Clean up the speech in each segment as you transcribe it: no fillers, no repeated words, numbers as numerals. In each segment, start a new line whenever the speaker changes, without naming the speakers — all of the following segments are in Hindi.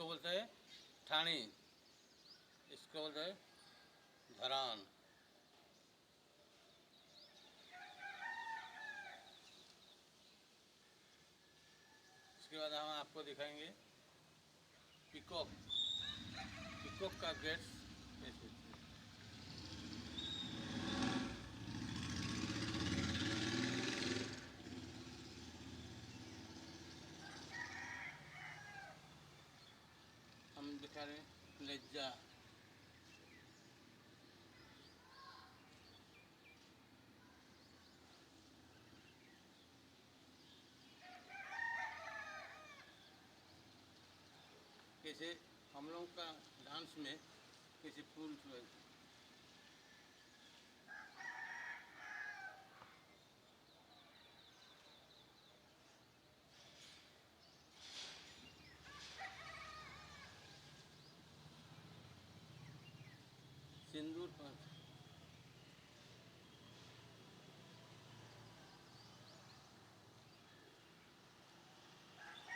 इसको बोलते हैं ठाणी, इसको बोलते हैं धरान। इसके बाद हम आपको दिखाएंगे पिकॉक। पिकॉक का गेट्स ऐसे हम दिखा रहे हैं लेजा। कैसे हम लोग का डांस में कैसे फूल सिंदूर पर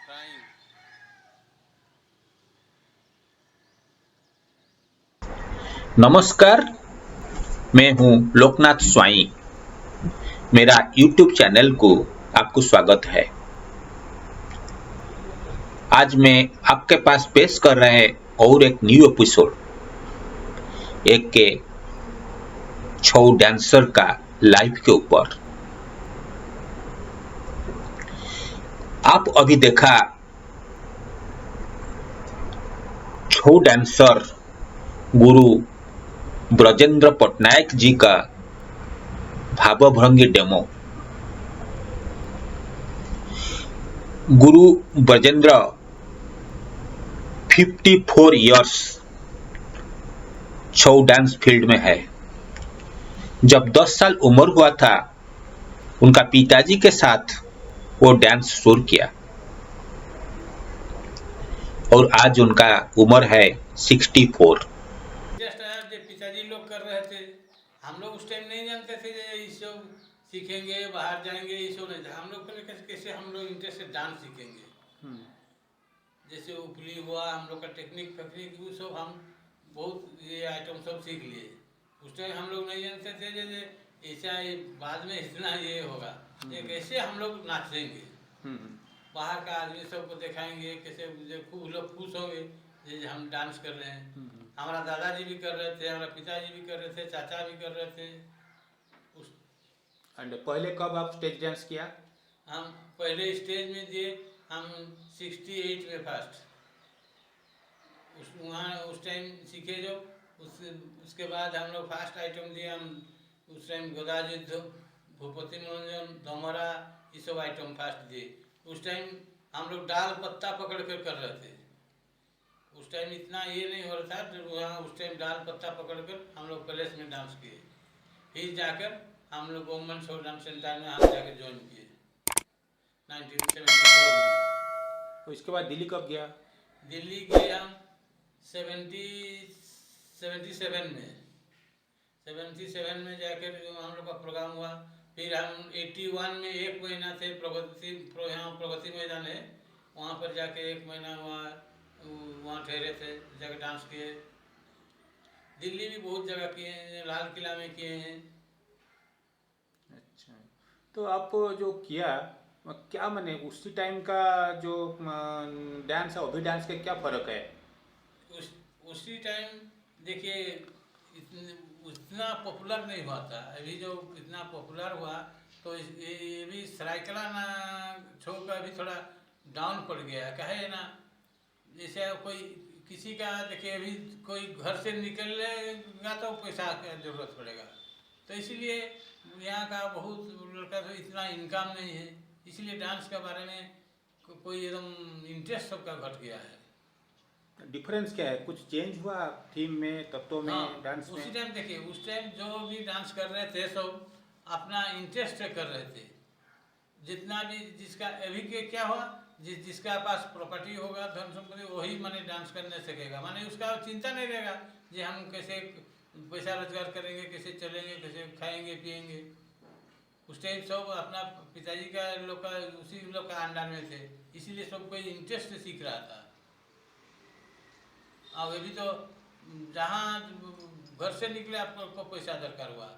क्राइम।
नमस्कार, मैं हूं लोकनाथ स्वाई। मेरा YouTube चैनल को आपको स्वागत है। आज मैं आपके पास पेश कर रहे हैं और एक न्यू एपिसोड, एक के छौ डांसर का लाइफ के ऊपर। आप अभी देखा छौ डांसर गुरु ब्रजेंद्र पटनायक जी का भावभंगी डेमो। गुरु ब्रजेंद्र 54 इयर्स छौ डांस फील्ड में है। जब 10 साल उम्र हुआ था, उनका पिताजी के साथ वो डांस शुरू किया और आज उनका उम्र है 64।
पिताजी लोग कर रहे थे, हम लोग उस टाइम नहीं जानते थे ये सब सीखेंगे, बाहर जाएंगे, ये सब नहीं था। हम लोग कैसे हम लोग इंटरेस्ट से डांस सीखेंगे। जैसे उपली हुआ, हम लोग का टेक्निक फेक्निक वो सब हम बहुत ये आइटम सब सीख लिए। उस टाइम हम लोग नहीं जानते थे जैसे ऐसा बाद में इतना ये होगा, ये कैसे हम लोग नाचेंगे, बाहर का आदमी सबको दिखाएंगे, कैसे खूब लोग खुश होंगे जैसे हम डांस कर रहे हैं। हमारा दादाजी भी कर रहे थे, हमारा पिताजी भी कर रहे थे, चाचा भी कर रहे थे।
एंड पहले कब आप स्टेज डांस किया?
हम पहले स्टेज में दिए, हम 68 में फर्स्ट वहाँ उस टाइम सीखे जो उसके बाद हम लोग फर्स्ट आइटम दिए। हम उस टाइम गोदाज युद्ध, भूपति मनोरंजन, दमरा, ये सब आइटम फर्स्ट दिए। उस टाइम हम लोग डाल पत्ता पकड़ कर रहे थे। उस टाइम इतना ये नहीं हो रहा था, तो वहाँ उस टाइम डाल पत्ता पकड़ कर हम लोग पैलेस में डांस किए। फिर जाकर हम लोग गवर्नमेंट शो डांस सेंटर में हम जाकर ज्वाइन किए 1974 में।
तो इसके बाद दिल्ली कब गया?
दिल्ली गए हम 77 में जाकर हम लोग का प्रोग्राम हुआ। फिर हम 81 में एक महीना थे प्रगति मैदान है, वहाँ पर जाके एक महीना वहाँ ठहरे थे, जाकर डांस किए। दिल्ली भी बहुत जगह किए हैं, लाल किला में किए हैं।
अच्छा, तो आप जो किया क्या माने उसी टाइम का जो डांस है अभी डांस के क्या फर्क है?
उसी टाइम देखिए उतना पॉपुलर नहीं हुआ था। अभी जो इतना पॉपुलर हुआ तो ये भी सरायकला ना छोड़ कर अभी थोड़ा डाउन पड़ गया है ना। जैसे कोई किसी का देखिए अभी कोई घर से निकलेगा तो पैसा की जरूरत पड़ेगा, तो इसीलिए यहाँ का बहुत लड़का तो इतना इनकम नहीं है, इसलिए डांस के बारे में कोई एकदम इंटरेस्ट सबका घट गया है।
डिफरेंस क्या है? कुछ चेंज हुआ थीम में, तत्वों में,
हाँ,
डांस में?
उसी टाइम देखिए उस टाइम जो भी डांस कर रहे थे सब अपना इंटरेस्ट से कर रहे थे। जितना भी जिसका अभी के क्या हुआ, जिसका पास प्रॉपर्टी होगा, धन संपत्ति, वही माने डांस करने सकेगा, माने उसका चिंता नहीं रहेगा कि हम कैसे पैसा रोजगार करेंगे, कैसे चलेंगे, कैसे खाएंगे पिएंगे। उस टाइम सब अपना पिताजी का लोग का उसी लोग का अंडर में थे, इसीलिए सब कोई इंटरेस्ट से सीख रहा था। अब अभी तो जहाँ घर से निकले आपको पैसा दरकार हुआ,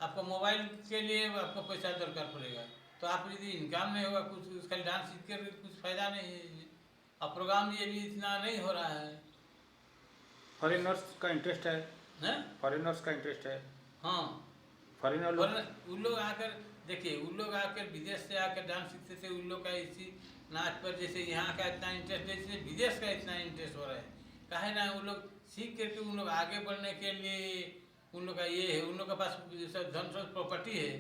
आपको मोबाइल के लिए आपको पैसा दरकार पड़ेगा, तो आप यदि इनकम नहीं होगा कुछ खाली डांस सीख कर कुछ फायदा नहीं है। अब प्रोग्राम ये भी इतना नहीं हो रहा है।
फॉरेनर्स का इंटरेस्ट है,
हैं?
फॉरेनर्स का इंटरेस्ट है,
हाँ,
फॉरेनर लोग
उन लोग आकर देखिए, उन लोग आकर विदेश से आकर डांस सीखते थे, उन लोग का इसी नाच पर जैसे यहाँ का इतना इंटरेस्ट है, जैसे विदेश का इतना इंटरेस्ट हो रहा है, काहे ना उन लोग सीख करके उन लोग आगे बढ़ने के लिए उन लोग का ये है, उन लोग के पास सब धन स्रोत प्रॉपर्टी है।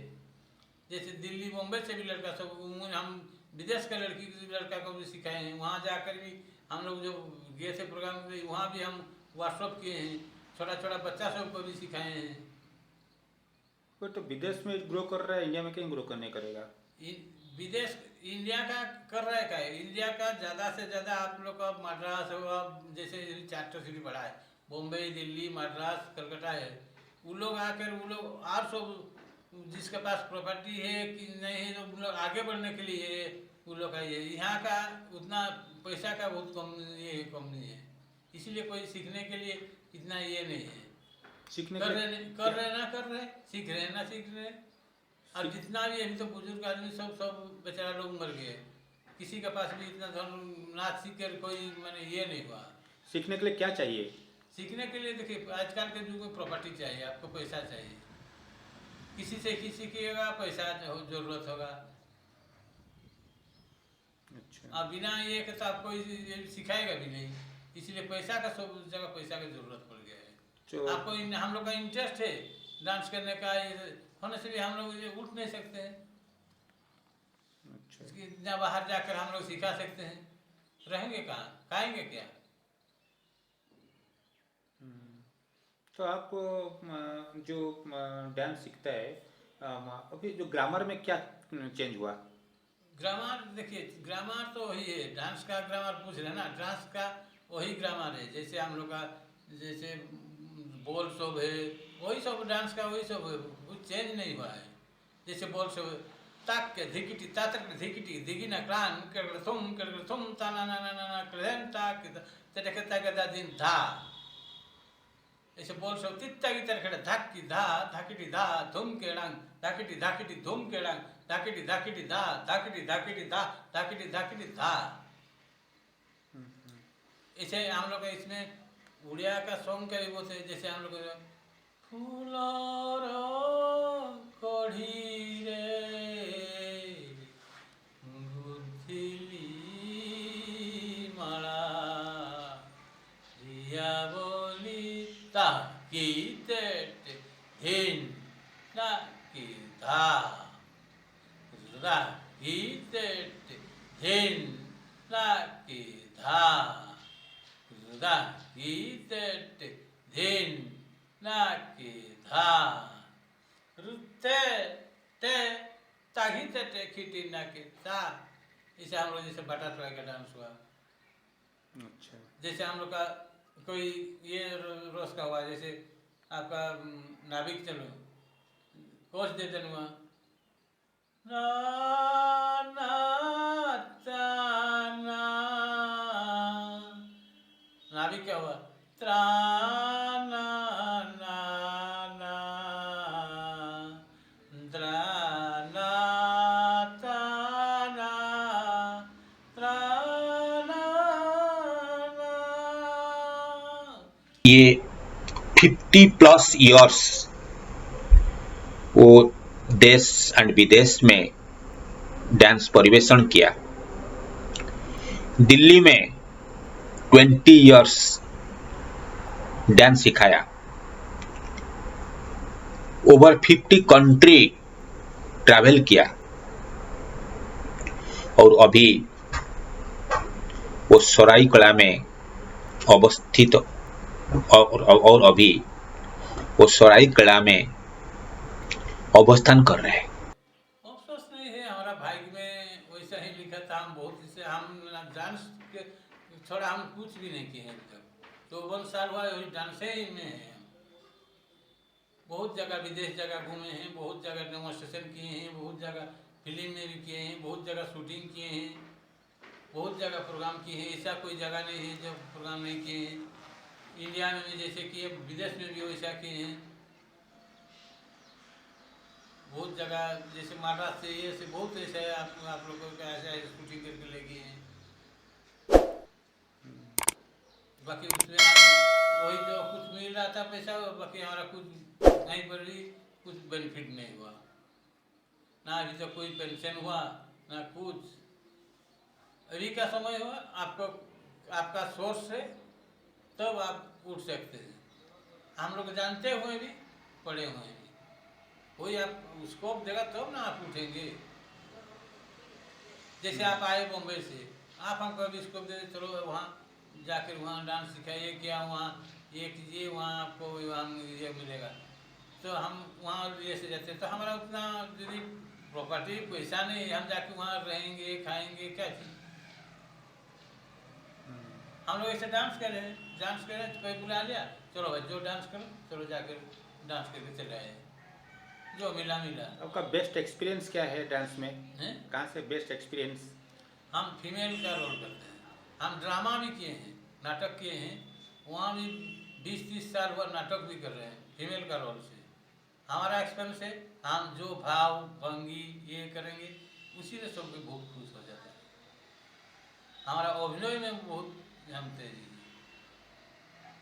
जैसे दिल्ली मुंबई से भी लड़का सब, हम विदेश का लड़का को भी सिखाए हैं, वहाँ जाकर भी हम लोग जो गए थे प्रोग्राम में, वहाँ भी हम वर्कशॉप किए हैं, छोटा छोटा बच्चा सबको भी सिखाए हैं।
वो तो विदेश में ग्रो कर रहा है, इंडिया में कहीं ग्रो करने करेगा।
विदेश इंडिया का कर रहा है, क्या है इंडिया का ज़्यादा से ज़्यादा आप लोग का मद्रास होगा, जैसे 4 सिटी बड़ा है, बॉम्बे दिल्ली मद्रास कलकत्ता है, वो लोग आकर वो लोग और सब जिसके पास प्रॉपर्टी है कि नहीं है, तो वो लोग आगे बढ़ने के लिए वो लोग का ये, यहाँ का उतना पैसा का बहुत कम ये कम नहीं है, इसीलिए कोई सीखने के लिए इतना ये नहीं है।
सीखने
कर
के
रहे कर रहे ना कर रहे, सीख रहे ना सीख रहे, और जितना भी अभी तो बुजुर्ग आदमी सब बेचारा लोग मर गए, किसी के पास भी इतना धन नाच सीख कर कोई मैंने ये नहीं हुआ।
सीखने के लिए क्या चाहिए?
सीखने के लिए देखिए, आजकल के युग में प्रॉपर्टी चाहिए, आपको पैसा चाहिए, किसी से सीखिएगा पैसा जरूरत होगा।
अच्छा,
अब बिना ये के तो आपको ये सिखाएगा भी नहीं, इसलिए पैसा का सब जगह पैसा की जरूरत पड़ गया है।
तो
आपको हम लोग का इंटरेस्ट है डांस करने का, होने से भी हम लोग ये उठ नहीं सकते हैं,
अच्छा,
इतना बाहर जाकर हम लोग सिखा सकते हैं, रहेंगे कहाँ, खाएंगे क्या?
तो आप जो डांस सीखता है, अभी जो ग्रामर में क्या चेंज हुआ?
ग्रामर देखिए, ग्रामर तो वही है, डांस का ग्रामर पूछ रहे हैं ना, डांस का वही ग्रामर है, जैसे हम लोग का जैसे बोल सब है, वही सब डांस का वही सब है, कुछ चेंज नहीं हुआ है। जैसे बोल सब ताक के धिकिटी तातक धिकिटी दिगी ना क्रान कर थुम ता ना ना ना ना ना क्रेन ताक तटक तक दा दिन धा, ऐसे बोल सब तित्ता की तरह धक की धा धाकिटी धा धुम के डांग धाकिटी धुम के डांग धाकिटी धा धाकिटी धा धाकिटी धा। ऐसे हम लोग इसमें उड़िया का सॉन्ग का भी बोलते हैं, जैसे हम लोग फूलों कढ़ी रे गुथिली माला रिया बोली ताकी तेट धिन ना की धा की तेट धिन ना की धा की तेट धिन ना की धा रुते ते ताही ते खिटी ना की ता। इसे हम लोग जैसे बटरफ्लाई का डांस हुआ,
अच्छा,
जैसे हम लोग का कोई ये रोज का हुआ, जैसे आपका नाविक चलो कोच देते हुआ ना ना ता ना, नाविक क्या हुआ त्रा ना ना ना द्रा ना ता ना त्रा ना ना।
ये 50+ ईयर्स वो देश एंड विदेश में डांस परिवेषण किया। दिल्ली में 20 ईयर्स डांस सिखाया। ओवर 50 कंट्री ट्रैवल किया, और अभी वो सरायकला में अवस्थित और अभी वो सरायकला में अवस्थान कर रहे हैं।
अफसोस नहीं है, हमारा भाग्य में वैसा ही लिखा था, हम बहुत से हम डांस के छोड़ा हम कुछ भी नहीं किए हैं अभी तक, 54 साल हुआ वही डांसे ही में है। बहुत जगह विदेश जगह घूमे हैं, बहुत जगह डेमोन्स्ट्रेशन किए हैं, बहुत जगह फिल्म में भी किए हैं, बहुत जगह शूटिंग किए हैं, बहुत जगह प्रोग्राम किए हैं, ऐसा कोई जगह नहीं है जब प्रोग्राम नहीं किए हैं। इंडिया में भी जैसे कि अब विदेश में भी वैसा किए हैं, बहुत जगह जैसे महाराष्ट्र से ये से बहुत ऐसा है, आप लोगों को ऐसा शूटिंग करके ले गए हैं। बाकी उसमें वही जो कुछ मिल रहा था पैसा, बाकी हमारा कुछ नहीं बढ़ रही, कुछ बेनिफिट नहीं हुआ ना, अभी तक कोई पेंशन हुआ ना कुछ। अभी का समय हुआ आपको, आपका सोर्स है तब आप उठ सकते हैं। हम लोग जानते हुए भी, पढ़े हुए भी, कोई आप स्कोप देगा तब ना आप उठेंगे। जैसे आप आए बॉम्बे से, आप हमको अभी स्कोप दे दे, चलो वहाँ जाकर वहाँ डांस सिखाइए, क्या वहाँ ये कीजिए, वहाँ आपको वहाँ ये मिलेगा, तो हम वहाँ ये से जाते हैं। तो हमारा उतना यदि प्रॉपर्टी पैसा नहीं, हम जाके वहाँ रहेंगे खाएंगे क्या चीज़। हम लोग ऐसे डांस कर रहे हैं, डांस कर रहे हैं तो कोई बुला लिया, चलो भाई जो डांस करो, चलो जाकर डांस करके चले आए, जो मिला मिला।
आपका बेस्ट एक्सपीरियंस क्या है डांस में?
हैं?
कहाँ से बेस्ट एक्सपीरियंस?
हम फीमेल का रोल करते हैं, हम ड्रामा भी किए हैं, नाटक किए हैं, वहाँ भी 20-30 साल हुआ नाटक भी कर रहे हैं फीमेल का रोल से। हमारा एक्सपीरियंस है, हम जो भाव भंगी ये करेंगे उसी से सब बहुत खुश हो जाता है। हमारा अभिनय में बहुत हम तेजी,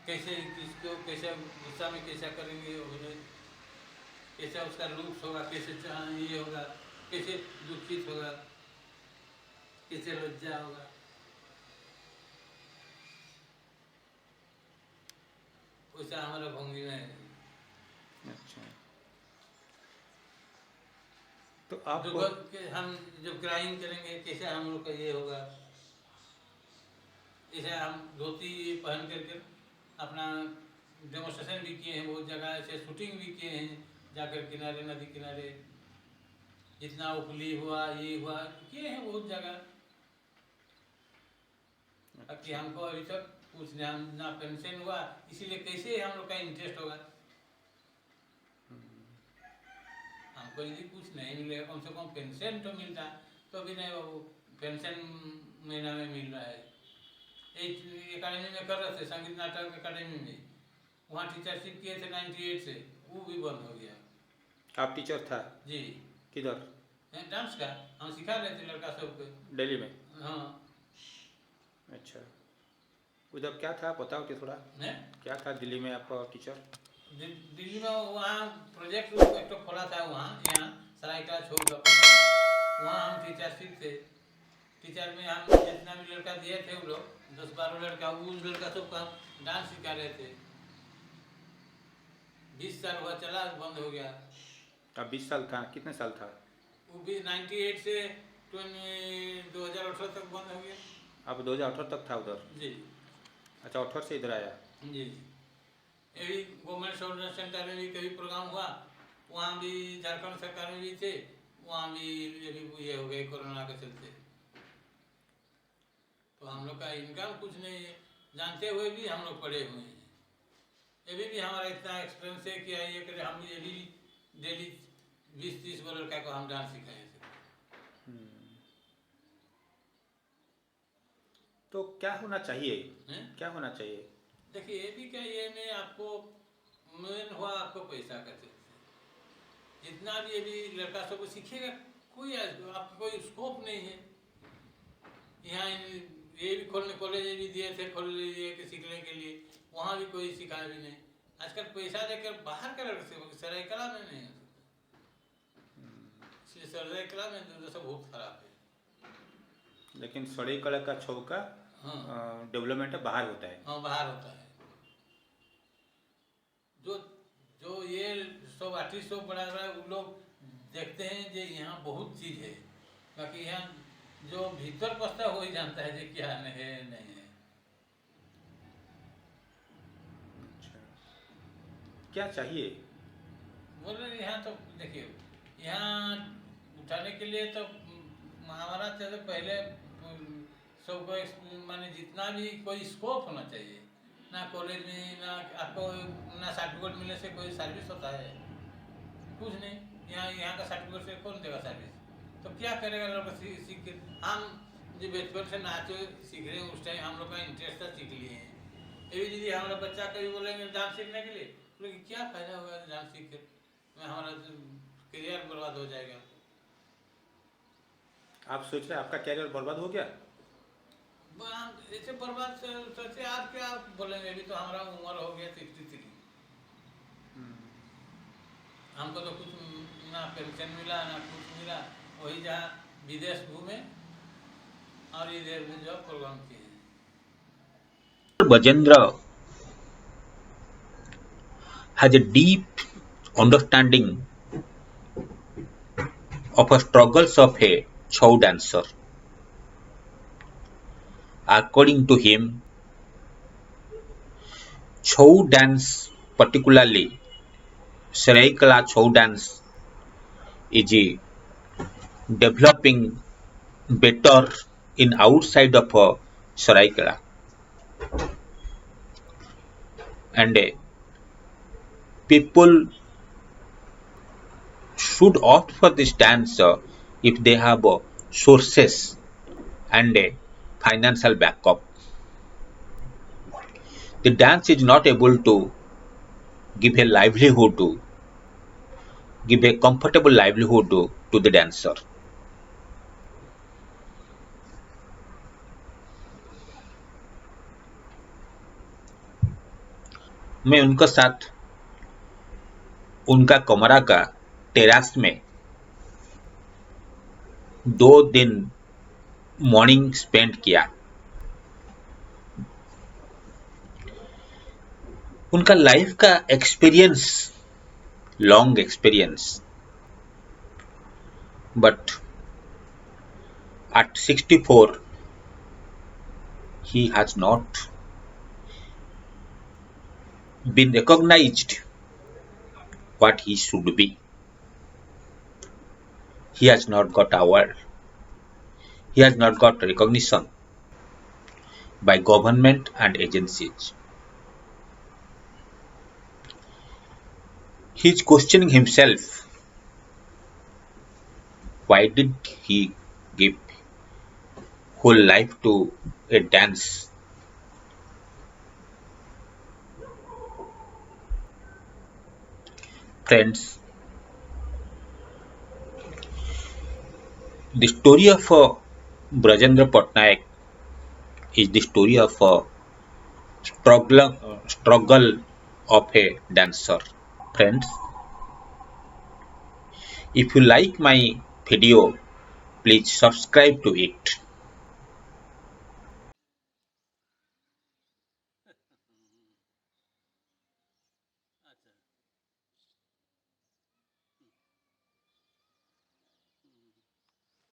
कैसे किसको कैसे गुस्सा में कैसा करेंगे अभिनय, कैसा उसका लुक्स होगा, कैसे ये होगा, कैसे दुखित होगा, कैसे लज्जा होगा, वैसा हमारा भंगी में है।
अच्छा, तो आप
हम जब क्राइम करेंगे कैसे हम लोग का ये होगा, जैसे हम धोती पहन करके अपना डेमोस्ट्रेशन भी किए हैं बहुत जगह, ऐसे शूटिंग भी किए हैं जाकर किनारे, नदी किनारे, जितना उपली हुआ ये हुआ किए हैं बहुत जगह। बाकी हमको अभी तक कुछ ना पेंशन हुआ, इसीलिए कैसे हम लोग का इंटरेस्ट होगा। हमको यदि कुछ नहीं मिलेगा, कम से कम पेंशन तो मिलता, तो भी नहीं, वो पेंशन महीना में मिल रहा है। एक एकेडमी में कर रहे थे, संगीत नाटक एकेडमी में, वहाँ टीचरशिप किए थे 98 से, वो भी बंद हो गया।
आप टीचर था?
जी।
किधर?
डांस का हम सिखा रहे थे लड़का सबको,
दिल्ली में?
हाँ।
अच्छा, उधर क्या था बताओ कि थोड़ा
है?
क्या था दिल्ली में आपका टीचर?
दिल्ली में वहाँ प्रोजेक्ट एक तो खोला था, वहाँ यहाँ सरायका छोड़ का प्रोजेक्ट, वहाँ हम टीचरशिप थे। टीचर में हम जितना भी लड़का दिए थे वो लोग 10-12 लड़का, उन लड़का सबको हम डांस सिखा रहे थे। 20 साल हुआ चला, बंद हो गया।
अब 20 साल कहाँ, कितने साल था?
वो भी 98 से 2018 तक बंद हो गया।
अब 2018 तक था उधर?
जी।
अच्छा, 18 से इधर आया?
जी। यही गवर्नमेंट सोल्डर सेंटर में भी कभी प्रोग्राम हुआ, वहाँ भी झारखंड सरकार में भी थे, वहाँ भी ये हो गए कोरोना के चलते, तो हम लोग का इनकम कुछ नहीं है, जानते हुए भी हम लोग पड़े हुए हैं। अभी भी हमारा इतना एक्सपीरियंस है कि ये कि हम ये भी डेली 20-30 गो लड़का को हम डांस सिखाए थे।
तो क्या होना चाहिए?
हैं?
क्या होना चाहिए?
देखिए ये भी क्या, ये में आपको मेन हुआ आपको पैसा का चलते, जितना भी ये भी लड़का सबको सीखेगा, कोई आपको कोई स्कोप नहीं है। यहाँ ये भी कॉलेज भी दिए थे खोल लिए कि सीखने के लिए, वहाँ भी कोई सिखाया भी नहीं। आजकल पैसा देकर बाहर का लड़के से सरायकला में नहीं हो सकता, इसलिए सरायकला में तो बहुत खराब है।
लेकिन सरायकला का चौका
हाँ,
डेवलपमेंट बाहर होता है।
हाँ बाहर होता है। जो ये सब आर्टिस्ट सब बड़ा बड़ा वो लोग देखते हैं जो यहाँ बहुत चीज़ है, बाकी यहाँ जो भीतर पसता हो ही जानता है जो क्या है नहीं है।
अच्छा, क्या चाहिए?
बोल रहे यहाँ तो देखिए, यहाँ उठाने के लिए तो हमारा चलो पहले सबको माने जितना भी कोई स्कोप होना चाहिए, ना कॉलेज में ना आपको ना सर्टिफिकेट मिलने से कोई सर्विस होता है, कुछ नहीं। यहाँ का सर्टिफिकेट से कौन देगा सर्विस, तो क्या करेगा लोग सीख के। हम जो बचपन से नाचो सीख रहे हैं, उस टाइम हम लोग का इंटरेस्ट था, सीख लिए हैं। ये दीदी हमारा बच्चा कभी बोलेंगे डांस सीखने के लिए, बोलेंगे क्या फायदा होगा डांस सीख के, मैं हमारा करियर बर्बाद हो जाएगा।
आप सोच रहे हैं आपका कैरियर बर्बाद हो गया?
ऐसे बर्बाद सोचे आप क्या बोलेंगे, अभी तो हमारा उम्र हो गया 63, हमको तो कुछ ना पेंशन मिला ना कुछ मिला, वही जहाँ विदेश घूमे और इधर में जो प्रोग्राम किए।
Bajendra has a deep understanding of the struggles of a Chhau dancer. According to him, Chhau dance, particularly Saraikela Chhau dance, is developing better in outside of Saraikela, and people should opt for this dance if they have sources and a financial backup. The dance is not able to give a livelihood give a comfortable livelihood to the dancer. मैं उनके साथ उनका कमरा का टेरास में 2 दिन मॉर्निंग स्पेंड किया। उनका लाइफ का experience, long experience, but at 64 he has not been recognized what he should be. He has not got award. He has not got recognition by government and agencies. He is questioning himself. Why did he give whole life to a dance? Friends, the story of Brajendra Patnaik is the story of struggle of a dancer. Friends, if you like my video, please subscribe to it.